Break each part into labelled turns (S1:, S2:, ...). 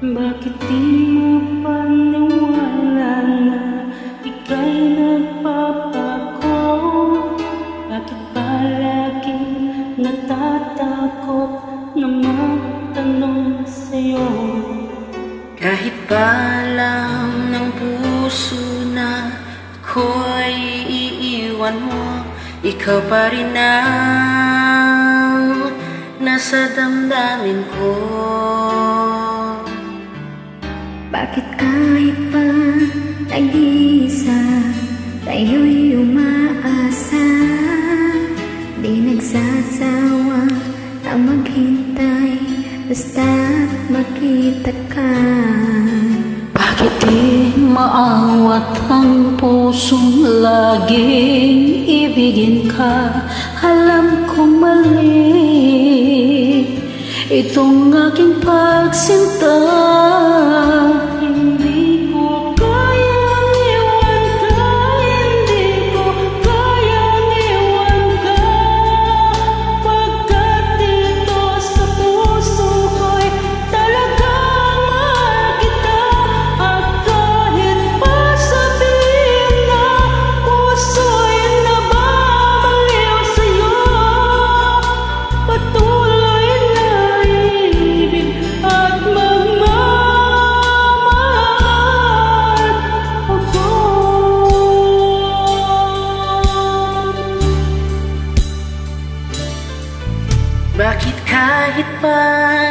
S1: Bakit di mo paniwala na ika'y nagpapako? Bakit palaging natatakot na magtanong sa'yo?
S2: Kahit palam ng puso na ako'y iiwan mo, ikaw pa rin ang nasa damdamin ko.
S3: Bakit kahit pa nag-iisa, tayo'y umaasa, di nagsasawa na maghintay, basta't makita ka.
S1: Bakit di maawat ang pusong laging ibigin ka? Alam kong mali itong aking pagsinta. Hindi ko kayang iwan ka, hindi ko kayang iwan ka, pagkat dito sa puso ko'y talagang mahal kita. At kahit pa sabihin na puso'y nababaliw sa'yo, patuloy na ibig at magmamahal ako.
S2: Bakit kahit pa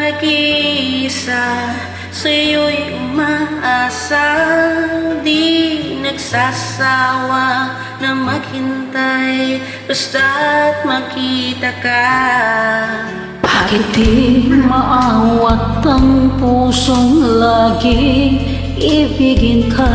S2: nag-iisa, sa'yo'y umaasa, di nagsasawa na maghintay, basta't makita ka.
S1: Bakit di maawat ang pusong laging ibigin ka?